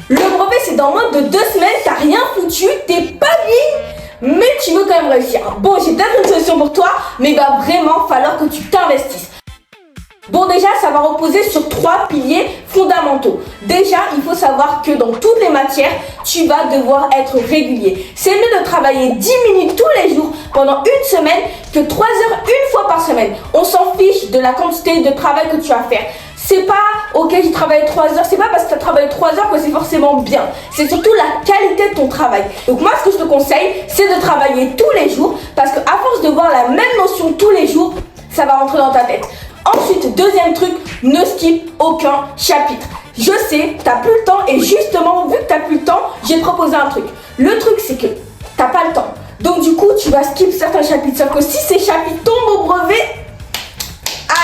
Le brevet, c'est dans moins de 2 semaines, t'as rien foutu, t'es pas libre, mais tu veux quand même réussir. Bon, j'ai peut-être une solution pour toi, mais il va vraiment falloir que tu t'investisses. Bon, déjà, ça va reposer sur 3 piliers fondamentaux. Déjà, il faut savoir que dans toutes les matières, tu vas devoir être régulier. C'est mieux de travailler 10 minutes tous les jours pendant une semaine que 3 heures une fois par semaine. On s'en fiche de la quantité de travail que tu vas faire. C'est pas, ok, j'ai travaillé 3 heures, c'est pas parce que tu as travaillé 3 heures que c'est forcément bien. C'est surtout la qualité de ton travail. Donc moi, ce que je te conseille, c'est de travailler tous les jours parce qu'à force de voir la même notion tous les jours, ça va rentrer dans ta tête. Ensuite, deuxième truc, ne skip aucun chapitre. Je sais, t'as plus le temps et justement, vu que t'as plus le temps, j'ai proposé un truc. Le truc, c'est que t'as pas le temps. Donc du coup, tu vas skip certains chapitres. Sauf que si ces chapitres tombent au brevet,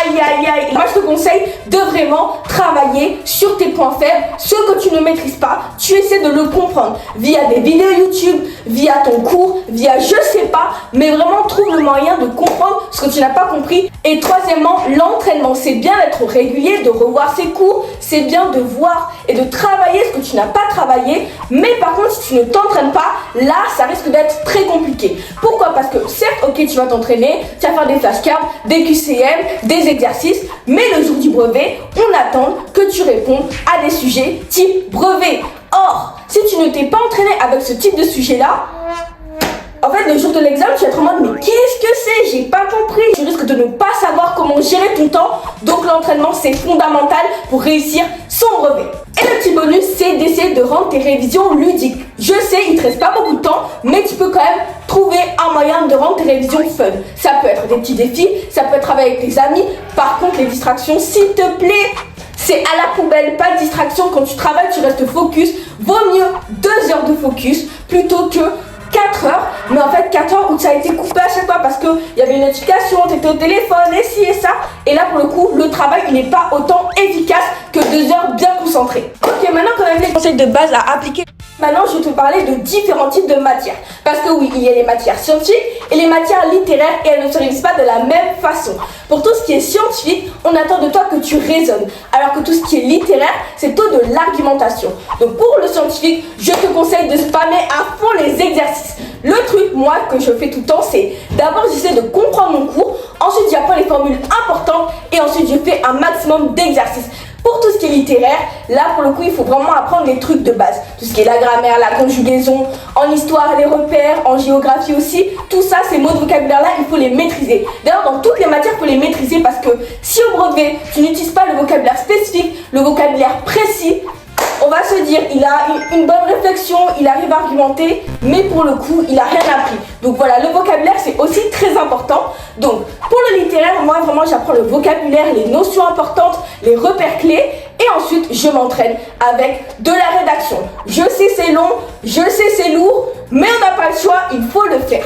aïe aïe aïe. Moi je te conseille de vraiment travailler sur tes points faibles, ce que tu ne maîtrises pas, tu essaies de le comprendre via des vidéos YouTube, via ton cours, via je sais pas, mais vraiment trouve le moyen de comprendre ce que tu n'as pas compris. Et troisièmement, l'entraînement, c'est bien d'être régulier, de revoir ses cours, c'est bien de voir et de travailler ce que tu n'as pas travaillé, mais par contre si tu ne t'entraînes pas, là ça risque d'être très compliqué. Pourquoi? Parce que certes, ok, tu vas t'entraîner, tu vas faire des flashcards, des QCM, des exercices, mais le jour du brevet, on attend que tu répondes à des sujets type brevet. Or, si tu ne t'es pas entraîné avec ce type de sujet-là, en fait, le jour de l'examen, tu vas être en mode mais qu'est-ce que c'est? J'ai pas compris. Tu risques de ne pas savoir comment gérer ton temps. Donc l'entraînement, c'est fondamental pour réussir son brevet. Et le petit bonus, c'est d'essayer de rendre tes révisions ludiques. Je sais, il te reste pas beaucoup de temps, mais tu peux quand même trouver un moyen de rendre tes révisions fun. Ça peut être des petits défis, ça peut être travailler avec tes amis. Par contre, les distractions, s'il te plaît, c'est à la poubelle, pas de distraction. Quand tu travailles, tu restes focus. Vaut mieux 2 heures de focus plutôt que 4 heures, mais en fait 4 heures où ça a été coupé à chaque fois parce qu'il y avait une notification, tu étais au téléphone, et ci et ça. Et là pour le coup, le travail il n'est pas autant efficace que 2 heures bien concentrées. Ok, maintenant qu'on a vu les conseils de base à appliquer, maintenant je vais te parler de différents types de matières. Parce que oui, il y a les matières scientifiques et les matières littéraires et elles ne se révisent pas de la même façon. Pour tout ce qui est scientifique, on attend de toi que tu raisonnes. Alors que tout ce qui est littéraire, c'est plutôt de l'argumentation. Donc pour le scientifique, je te conseille de spammer à fond les exercices. Le truc, moi, que je fais tout le temps, c'est d'abord j'essaie de comprendre mon cours, ensuite j'apprends les formules importantes et ensuite je fais un maximum d'exercices. Pour tout ce qui est littéraire, là pour le coup il faut vraiment apprendre des trucs de base. Tout ce qui est la grammaire, la conjugaison, en histoire les repères, en géographie aussi. Tout ça, ces mots de vocabulaire là, il faut les maîtriser. D'ailleurs dans toutes les matières il faut les maîtriser parce que si au brevet tu n'utilises pas le vocabulaire spécifique, le vocabulaire précis, on va se dire, il a une bonne réflexion, il arrive à argumenter, mais pour le coup, il n'a rien appris. Donc voilà, le vocabulaire, c'est aussi très important. Donc, pour le littéraire, moi, vraiment, j'apprends le vocabulaire, les notions importantes, les repères clés, et ensuite, je m'entraîne avec de la rédaction. Je sais, c'est long, je sais, c'est lourd, mais on n'a pas le choix, il faut le faire.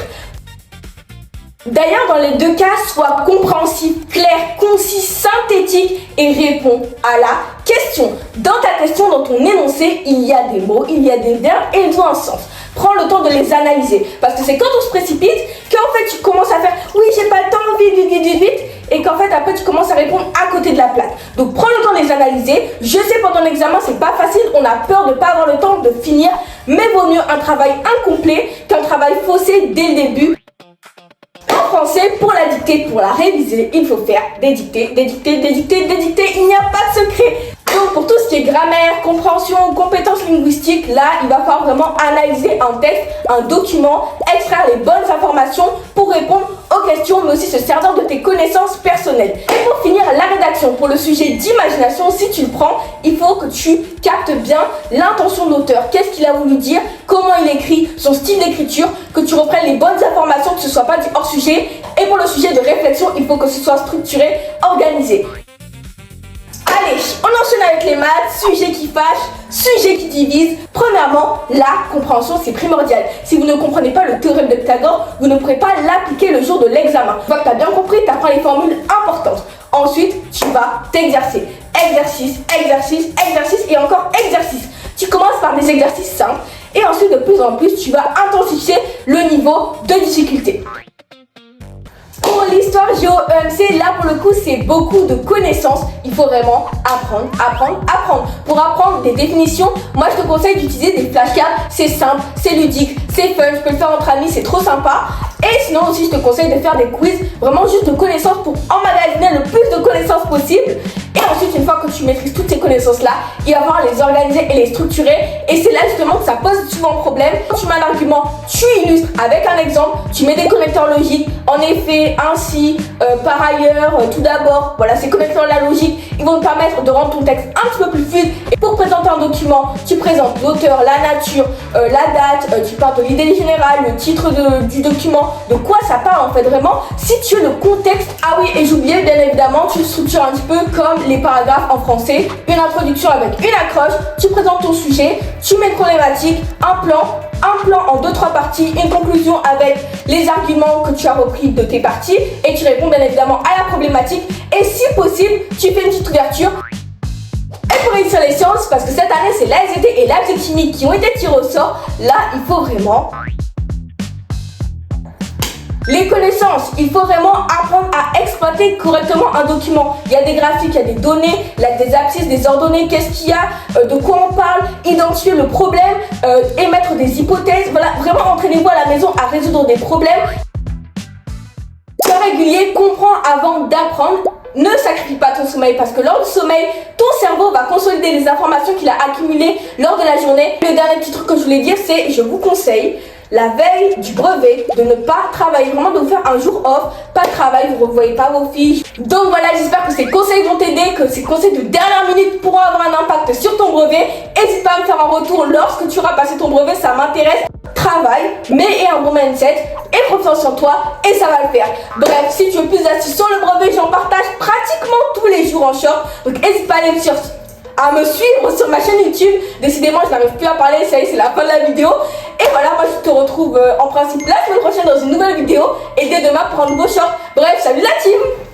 D'ailleurs, dans les deux cas, sois compréhensif, clair, concis, synthétique et réponds à la question. Dans ta question, dans ton énoncé, il y a des mots, il y a des verbes et ils ont un sens. Prends le temps de les analyser parce que c'est quand on se précipite qu'en fait tu commences à faire oui, j'ai pas le temps, vite et qu'en fait après tu commences à répondre à côté de la plaque. Donc prends le temps de les analyser. Je sais, pendant l'examen, c'est pas facile, on a peur de pas avoir le temps de finir, mais vaut mieux un travail incomplet qu'un travail faussé dès le début. En français, pour la dictée, pour la réviser, il faut faire des dictées. Il n'y a pas de secret. Donc pour tout ce qui est grammaire, compréhension, compétences linguistiques, là, il va falloir vraiment analyser un texte, un document, extraire les bonnes informations pour répondre aux questions, mais aussi se servir de tes connaissances personnelles. Et pour finir, la rédaction. Pour le sujet d'imagination, si tu le prends, il faut que tu captes bien l'intention de l'auteur. Qu'est-ce qu'il a voulu dire, comment il écrit, son style d'écriture, que tu reprennes les bonnes informations, que ce ne soit pas du hors-sujet. Et pour le sujet de réflexion, il faut que ce soit structuré, organisé. Allez, on enchaîne avec les maths, sujet qui fâche, sujet qui divise. Premièrement, la compréhension, c'est primordial. Si vous ne comprenez pas le théorème de Pythagore, vous ne pourrez pas l'appliquer le jour de l'examen. Une fois que tu as bien compris, tu apprends les formules importantes. Ensuite, tu vas t'exercer. Exercice et encore exercice. Tu commences par des exercices simples et ensuite, de plus en plus, tu vas intensifier le niveau de difficulté. Pour l'histoire Géo-EMC, là pour le coup c'est beaucoup de connaissances. Il faut vraiment apprendre. Pour apprendre des définitions, moi je te conseille d'utiliser des flashcards. C'est simple, c'est ludique, c'est fun, tu peux le faire entre amis, c'est trop sympa. Et sinon aussi je te conseille de faire des quiz, vraiment juste de connaissances pour emmagasiner le plus de connaissances possible. Et ensuite une fois que tu maîtrises toutes ces connaissances là, il va falloir les organiser et les structurer. Et c'est là justement que ça pose souvent problème. Quand tu mets un argument, tu illustres avec un exemple, tu mets des connecteurs logiques, en effet, ainsi, par ailleurs, tout d'abord. Voilà, ces connecteurs là logiques, ils vont te permettre de rendre ton texte un petit peu plus fluide. Et pour présenter un document, tu présentes l'auteur, la nature, la date, tu parles de l'idée générale, le titre du document, de quoi ça parle en fait vraiment. Si tu as le contexte, ah oui, et j'oubliais bien évidemment, tu le structures un petit peu comme les paragraphes en français. Une introduction avec une accroche, tu présentes ton sujet, tu mets une problématique, un plan en 2-3 parties, une conclusion avec les arguments que tu as repris de tes parties et tu réponds bien évidemment à la problématique et si possible, tu fais une petite ouverture. Et pour réussir les sciences, parce que cette année c'est l'ASVT et la chimie qui ont été tirés au sort, là il faut vraiment les connaissances, il faut vraiment apprendre à exploiter correctement un document. Il y a des graphiques, il y a des données, il y a des abscisses, des ordonnées, qu'est-ce qu'il y a, de quoi on parle, identifier le problème, émettre des hypothèses. Voilà, vraiment entraînez-vous à la maison à résoudre des problèmes. Sois régulier, comprends avant d'apprendre. Ne sacrifie pas ton sommeil parce que lors du sommeil, ton cerveau va consolider les informations qu'il a accumulées lors de la journée. Le dernier petit truc que je voulais dire, c'est je vous conseille la veille du brevet, de ne pas travailler, vraiment de vous faire un jour off, pas de travail, vous ne revoyez pas vos fiches. Donc voilà, j'espère que ces conseils vont t'aider, que ces conseils de dernière minute pourront avoir un impact sur ton brevet. N'hésite pas à me faire un retour lorsque tu auras passé ton brevet, ça m'intéresse. Travaille, mais aie un bon mindset et confiance en toi et ça va le faire. Bref, si tu veux plus d'astuces sur le brevet, j'en partage pratiquement tous les jours en short. Donc n'hésite pas à me suivre sur ma chaîne YouTube. Décidément, je n'arrive plus à parler, ça y est, c'est la fin de la vidéo. Et voilà, moi je te retrouve en principe la semaine prochaine dans une nouvelle vidéo et dès demain pour un nouveau short. Bref, salut la team!